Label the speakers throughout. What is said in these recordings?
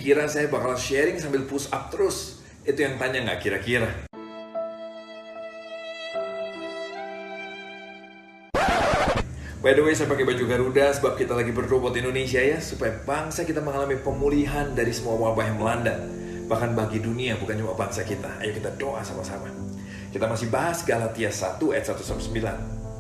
Speaker 1: dikira saya bakal sharing sambil push up terus. Itu yang tanya nggak kira-kira? By the way, saya pakai baju Garuda sebab kita lagi berdoa buat Indonesia ya, supaya bangsa kita mengalami pemulihan dari semua wabah yang melanda. Bahkan bagi dunia, bukan cuma bangsa kita. Ayo kita doa sama-sama. Kita masih bahas Galatia 1 ayat 1-9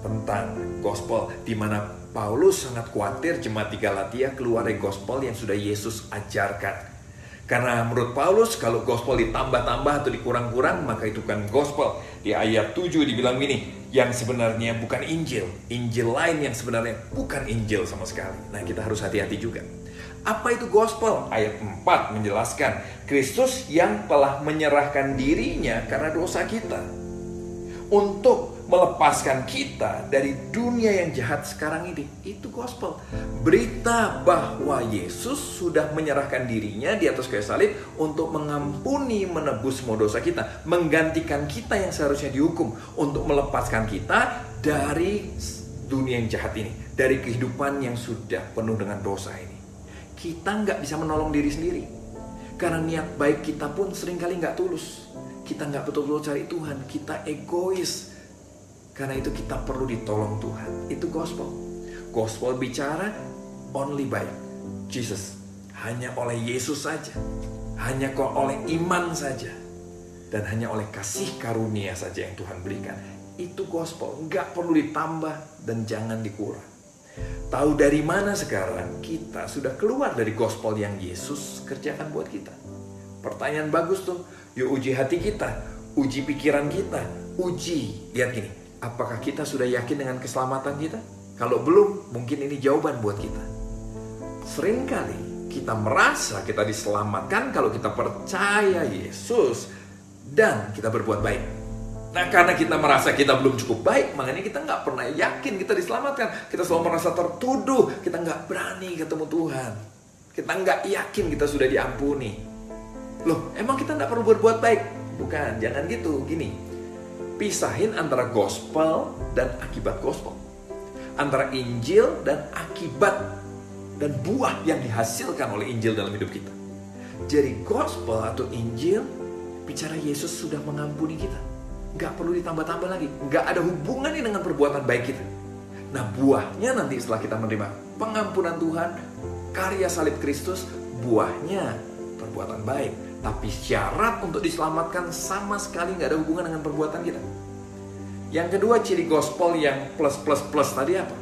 Speaker 1: tentang gospel, di mana Paulus sangat khawatir jemaat di Galatia keluar dari gospel yang sudah Yesus ajarkan. Karena menurut Paulus, kalau gospel ditambah-tambah atau dikurang-kurang, maka itu kan gospel. Di ayat 7 dibilang gini, yang sebenarnya bukan Injil. Injil lain yang sebenarnya bukan Injil sama sekali. Nah, kita harus hati-hati juga. Apa itu gospel? Ayat 4 menjelaskan, Kristus yang telah menyerahkan dirinya karena dosa kita, untuk melepaskan kita dari dunia yang jahat sekarang ini. Itu gospel. Berita bahwa Yesus sudah menyerahkan dirinya di atas kayu salib untuk mengampuni, menebus semua dosa kita, menggantikan kita yang seharusnya dihukum, untuk melepaskan kita dari dunia yang jahat ini, dari kehidupan yang sudah penuh dengan dosa ini. Kita nggak bisa menolong diri sendiri, karena niat baik kita pun seringkali nggak tulus. Kita nggak betul-betul cari Tuhan, kita egois. Karena itu kita perlu ditolong Tuhan. Itu gospel. Gospel bicara only by Jesus. Hanya oleh Yesus saja. Hanya oleh iman saja. Dan hanya oleh kasih karunia saja yang Tuhan berikan. Itu gospel. Nggak perlu ditambah dan jangan dikurang. Tahu dari mana sekarang kita sudah keluar dari gospel yang Yesus kerjakan buat kita? Pertanyaan bagus tuh. Yuk uji hati kita, uji pikiran kita, uji. Lihat gini, apakah kita sudah yakin dengan keselamatan kita? Kalau belum, mungkin ini jawaban buat kita. Seringkali kita merasa kita diselamatkan kalau kita percaya Yesus dan kita berbuat baik. Nah, karena kita merasa kita belum cukup baik, makanya kita nggak pernah yakin kita diselamatkan. Kita selalu merasa tertuduh, kita nggak berani ketemu Tuhan. Kita nggak yakin kita sudah diampuni. Loh, emang kita nggak perlu berbuat baik? Bukan, jangan gitu. Gini, pisahin antara gospel dan akibat gospel, antara Injil dan akibat dan buah yang dihasilkan oleh Injil dalam hidup kita. Jadi gospel atau Injil bicara Yesus sudah mengampuni kita, nggak perlu ditambah-tambah lagi, nggak ada hubungannya dengan perbuatan baik kita. Nah, buahnya nanti setelah kita menerima pengampunan Tuhan, karya salib Kristus, buahnya perbuatan baik. Tapi syarat untuk diselamatkan sama sekali nggak ada hubungan dengan perbuatan kita. Yang kedua, ciri gospel yang plus tadi apa?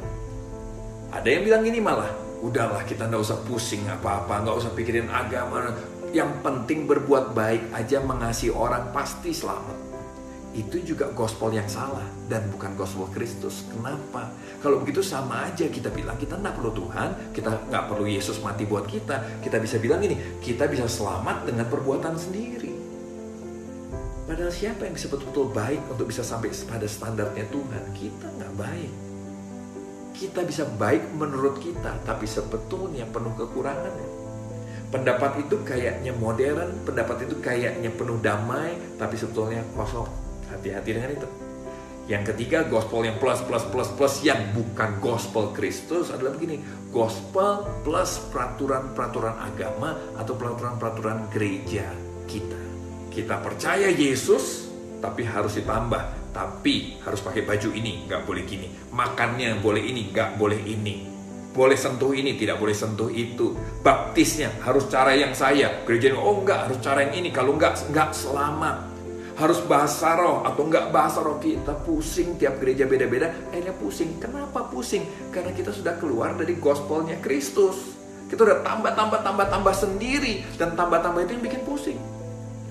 Speaker 1: Ada yang bilang gini malah, udahlah kita nggak usah pusing apa-apa, nggak usah pikirin agama. Yang penting berbuat baik aja, mengasihi orang, pasti selamat. Itu juga gospel yang salah dan bukan gospel Kristus. Kenapa? Kalau begitu sama aja kita bilang kita nggak perlu Tuhan, kita nggak perlu Yesus mati buat kita. Kita bisa bilang ini, kita bisa selamat dengan perbuatan sendiri. Padahal siapa yang bisa betul-betul baik untuk bisa sampai pada standarnya Tuhan? Kita nggak baik. Kita bisa baik menurut kita, tapi sebetulnya penuh kekurangan. Pendapat itu kayaknya modern, pendapat itu kayaknya penuh damai, tapi sebetulnya kosong. Hati-hati dengan itu. Yang ketiga, gospel yang plus yang bukan gospel Kristus adalah begini. Gospel plus peraturan-peraturan agama atau peraturan-peraturan gereja kita. Kita percaya Yesus, tapi harus ditambah. Tapi harus pakai baju ini, nggak boleh gini. Makannya boleh ini, nggak boleh ini. Boleh sentuh ini, tidak boleh sentuh itu. Baptisnya harus cara yang saya. Gereja enggak, harus cara yang ini. Kalau enggak selamat. Harus bahasa roh atau enggak bahasa roh. Kita pusing, tiap gereja beda-beda. Akhirnya pusing. Kenapa pusing? Karena kita sudah keluar dari gospelnya Kristus. Kita udah tambah sendiri. Dan tambah-tambah itu yang bikin pusing.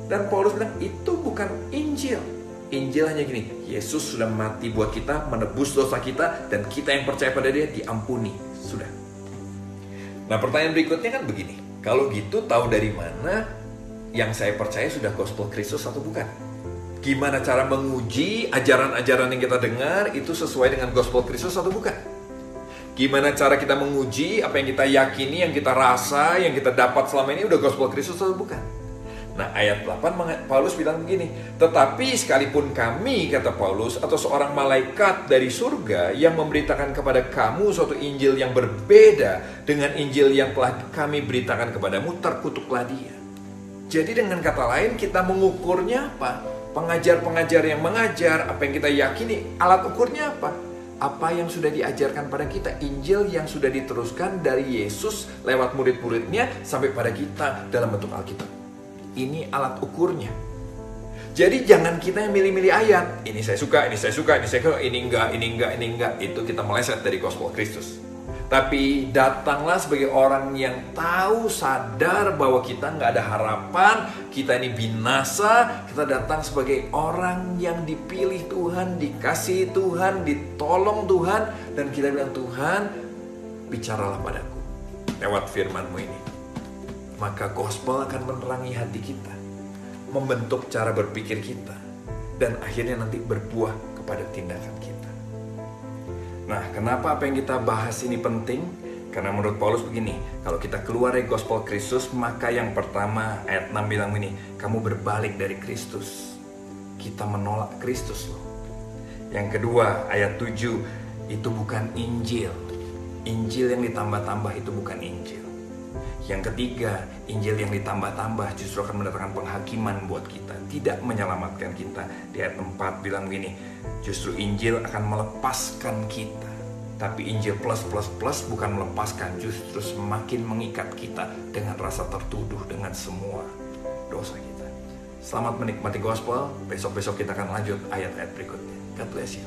Speaker 1: Dan Paulus bilang, itu bukan Injil. Injil hanya gini, Yesus sudah mati buat kita, menebus dosa kita, dan kita yang percaya pada Dia diampuni. Sudah. Nah, pertanyaan berikutnya kan begini. Kalau gitu tahu dari mana yang saya percaya sudah gospel Kristus atau bukan? Gimana cara menguji ajaran-ajaran yang kita dengar itu sesuai dengan gospel Kristus atau bukan? Gimana cara kita menguji apa yang kita yakini, yang kita rasa, yang kita dapat selama ini udah gospel Kristus atau bukan? Nah, ayat 8 Paulus bilang begini, tetapi sekalipun kami, kata Paulus, atau seorang malaikat dari surga yang memberitakan kepada kamu suatu Injil yang berbeda dengan Injil yang telah kami beritakan kepadamu, terkutuklah dia. Jadi dengan kata lain, kita mengukurnya apa? Pengajar-pengajar yang mengajar, apa yang kita yakini, alat ukurnya apa? Apa yang sudah diajarkan pada kita, Injil yang sudah diteruskan dari Yesus lewat murid-muridnya sampai pada kita dalam bentuk Alkitab. Ini alat ukurnya. Jadi jangan kita yang milih-milih ayat. Ini saya suka, ini saya suka, ini saya suka, ini enggak, ini enggak, ini enggak. Itu kita meleset dari gospel Kristus. Tapi datanglah sebagai orang yang tahu, sadar bahwa kita nggak ada harapan, kita ini binasa. Kita datang sebagai orang yang dipilih Tuhan, dikasihi Tuhan, ditolong Tuhan. Dan kita bilang, Tuhan, bicaralah padaku lewat firman-Mu ini. Maka gospel akan menerangi hati kita, membentuk cara berpikir kita, dan akhirnya nanti berbuah kepada tindakan kita. Nah, kenapa apa yang kita bahas ini penting? Karena menurut Paulus begini, kalau kita keluar dari gospel Kristus, maka yang pertama ayat 6 bilang begini, kamu berbalik dari Kristus. Kita menolak Kristus loh. Yang kedua ayat 7, itu bukan Injil. Injil yang ditambah-tambah itu bukan Injil. Yang ketiga, Injil yang ditambah-tambah justru akan mendatangkan penghakiman buat kita, tidak menyelamatkan kita. Di ayat 4 bilang gini, justru Injil akan melepaskan kita. Tapi Injil plus bukan melepaskan, justru semakin mengikat kita dengan rasa tertuduh dengan semua dosa kita. Selamat menikmati gospel, besok-besok kita akan lanjut ayat-ayat berikutnya. God bless you.